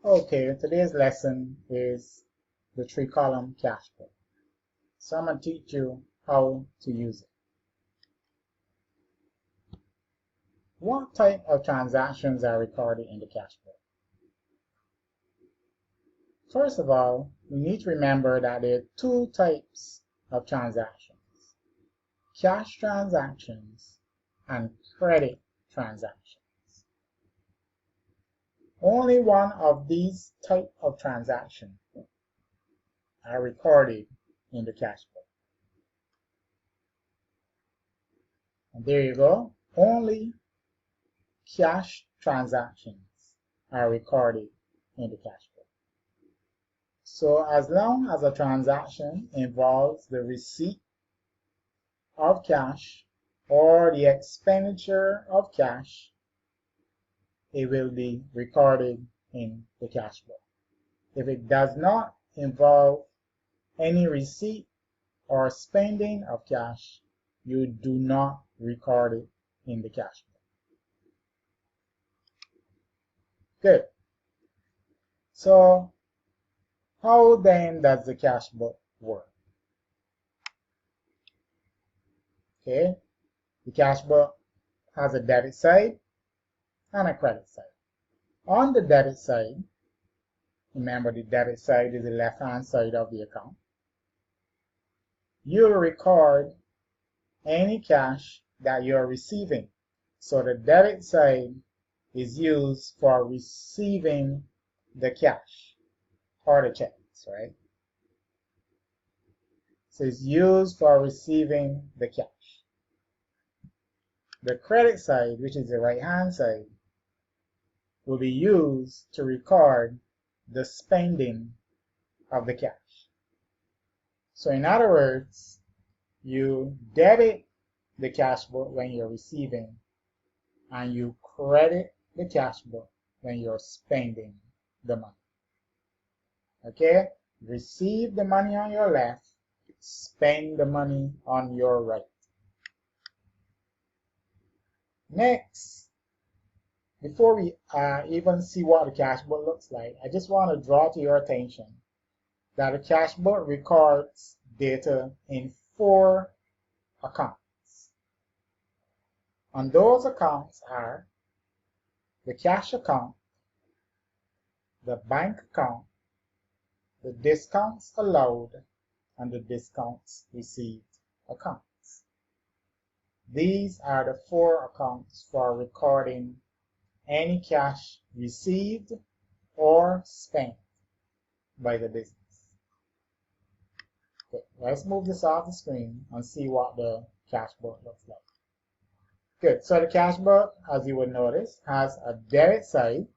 Okay, today's lesson is the three-column cash book. So I'm going to teach you how to use it. What type of transactions are recorded in the cash book? First of all, we need to remember that there are two types of transactions: cash transactions and credit transactions. Only one of these type of transactions are recorded in the cash book. And there you go. Only cash transactions are recorded in the cash book. So as long as a transaction involves the receipt of cash or the expenditure of cash, it will be recorded in the cash book. If it does not involve any receipt or spending of cash, you do not record it in the cash book. Good. So how then does the cash book work? Okay, the cash book has a debit side and a credit side. On the debit side, remember the debit side is the left-hand side of the account, you'll record any cash that you're receiving. So the debit side is used for receiving the cash or the checks, right? So it's used for receiving the cash. The credit side, which is the right-hand side, will be used to record the spending of the cash. So in other words, you debit the cash book when you're receiving, and you credit the cash book when you're spending the money. Okay? Receive the money on your left, spend the money on your right. Next, before we even see what the cash book looks like, I just want to draw to your attention that the cash book records data in 4 accounts. And those accounts are the cash account, the bank account, the discounts allowed, and the discounts received accounts. These are the 4 accounts for recording any cash received or spent by the business. Okay, let's move this off the screen and see what the cash book looks like. Good, so the cash book, as you would notice, has a debit side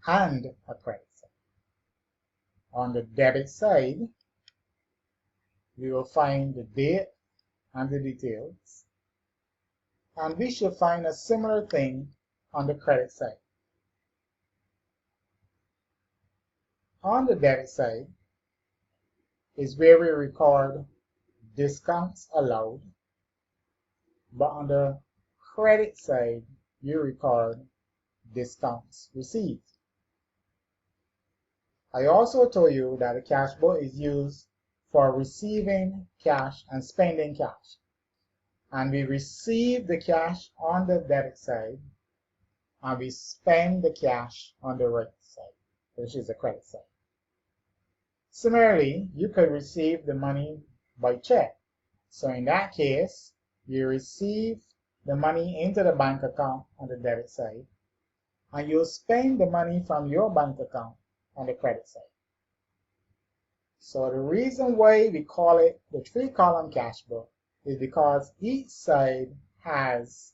and a credit side. On the debit side, we will find the date and the details, and we should find a similar thing on the credit side. On the debit side is where we record discounts allowed, but on the credit side you record discounts received. I also told you that the cash book is used for receiving cash and spending cash, and we receive the cash on the debit side and we spend the cash on the right side, which is the credit side. Similarly, you could receive the money by check. So in that case, you receive the money into the bank account on the debit side, and you'll spend the money from your bank account on the credit side. So the reason why we call it the 3-column cash book is because each side has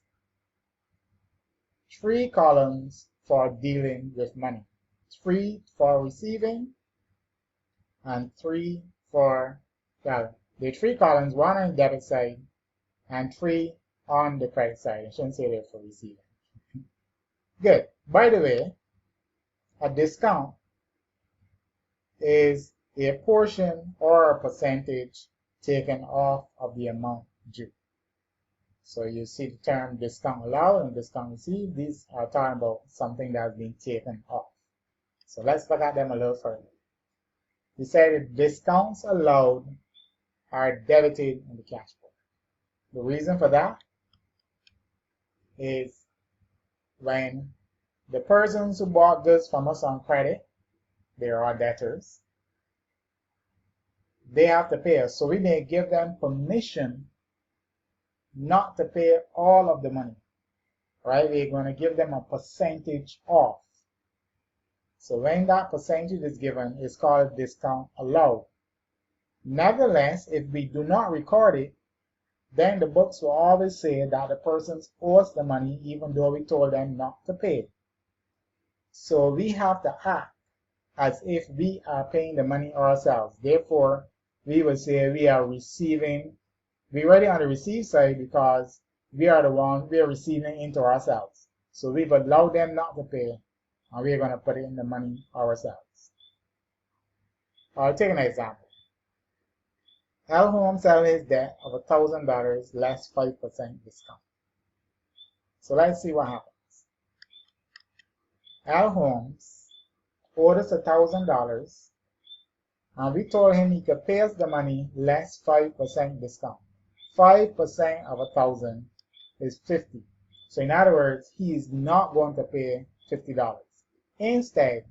3 columns for dealing with money. 3 for receiving and 3 for, well, the 3 columns, 1 on the debit side and 3 on the credit side. I shouldn't say that for receiving. Good. By the way, a discount is a portion or a percentage taken off of the amount due. So you see the term discount allowed and discount received. These are talking about something that's been taken off. So let's look at them a little further. We said that discounts allowed are debited in the cash book. The reason for that is when the persons who bought goods from us on credit, they are debtors, they have to pay us. So we may give them permission not to pay all of the money, right? We're going to give them a percentage off. So when that percentage is given, it's called discount allowed. Nevertheless, if we do not record it, then the books will always say that the persons owe us the money even though we told them not to pay. So we have to act as if we are paying the money ourselves. Therefore, we will say we are receiving, we're already on the receive side because we are the one, we are receiving into ourselves. So we've allowed them not to pay, and we're going to put it in the money ourselves. I'll take an example. L. Holmes sells his debt of $1,000 less 5% discount. So let's see what happens. L. Holmes owed us $1,000, and we told him he could pay us the money less 5% discount. 5% of 1,000 is 50. So in other words, he is not going to pay $50. Instead,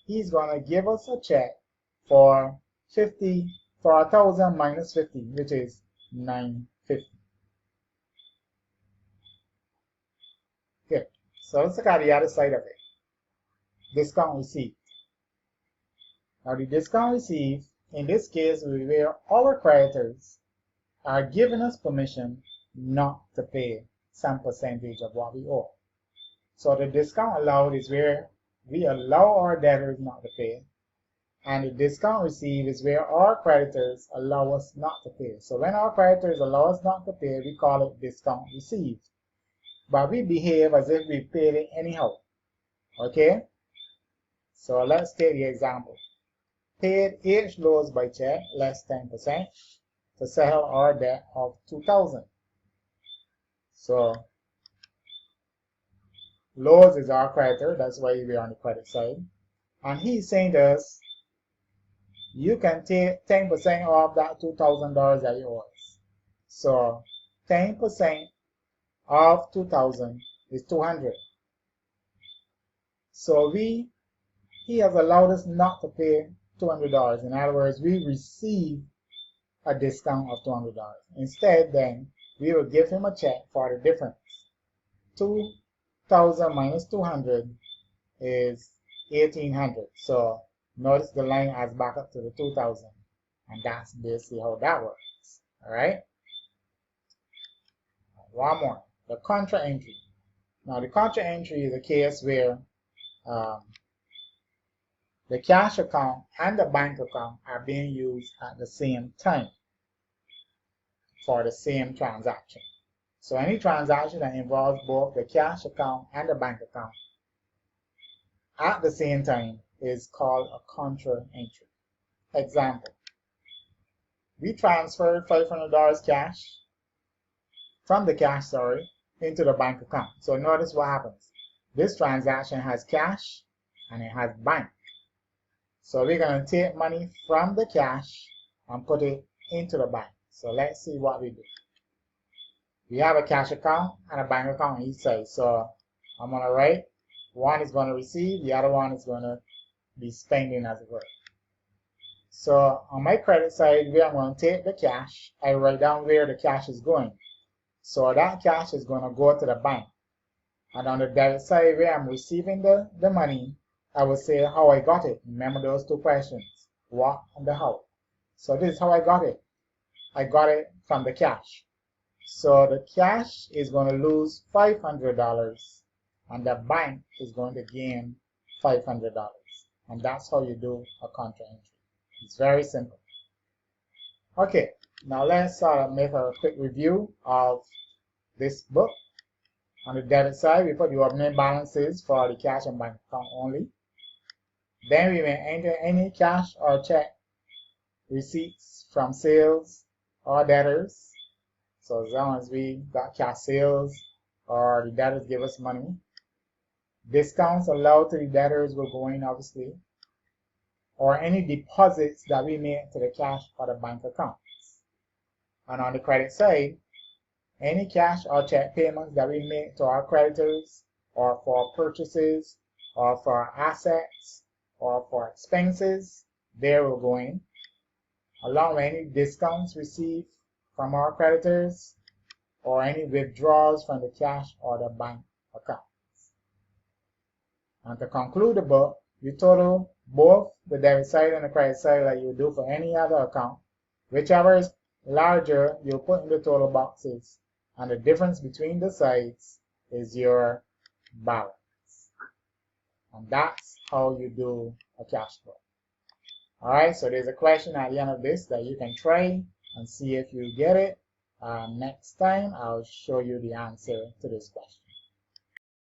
he's going to give us a check for 1,000 minus 50, which is $950. Okay, so let's look at the other side of it. Discount received. Now the discount received, in this case, where our creditors are giving us permission not to pay some percentage of what we owe. So the discount allowed is where we allow our debtors not to pay, and the discount received is where our creditors allow us not to pay. So when our creditors allow us not to pay, we call it discount received. But we behave as if we paid it anyhow. Okay? So let's take the example. Paid H. Lowe's by check less 10% to settle our debt of $2,000. So Lowe's is our creditor, that's why we're on the credit side. And he's saying to us, you can take 10% off that $2,000 that you owe us. So 10% of 2,000 is 200. So he has allowed us not to pay $200. In other words, we receive a discount of $200. Instead, then, we will give him a check for the difference. 2,000 minus 200 is 1,800. So notice the line adds back up to the 2,000, and that's basically how that works. All right. One more, the contra entry. Now the contra entry is a case where the cash account and the bank account are being used at the same time for the same transaction. So any transaction that involves both the cash account and the bank account at the same time is called a contra entry. Example, we transferred $500 cash from the cash, into the bank account. So notice what happens. This transaction has cash and it has bank. So we're going to take money from the cash and put it into the bank. So let's see what we do. We have a cash account and a bank account on each side. So I'm going to write, one is going to receive, the other one is going to be spending, as it were. So on my credit side, where I'm going to take the cash, I write down where the cash is going. So that cash is going to go to the bank. And on the debit side, where I'm receiving the money, I will say how I got it. Remember those two questions, what and the how. So this is how I got it. I got it from the cash. So the cash is going to lose $500 and the bank is going to gain $500. And that's how you do a contra entry. It's very simple. Okay, now let's make a quick review of this book. On the debit side, we put the opening balances for the cash and bank account only. Then we may enter any cash or check receipts from sales or debtors, So as long as we got cash sales or the debtors give us money, discounts allowed to the debtors will go in, obviously, or any deposits that we make to the cash or the bank accounts. And on the credit side, any cash or check payments that we make to our creditors, or for purchases, or for assets, or for expenses, they will go in, along with any discounts received from our creditors, or any withdrawals from the cash or the bank accounts. And to conclude the book, you total both the debit side and the credit side like you do for any other account. Whichever is larger, you'll put in the total boxes, and the difference between the sides is your balance. And that's how you do a cash book. Alright, so there's a question at the end of this that you can try and see if you get it. Next time I'll show you the answer to this question.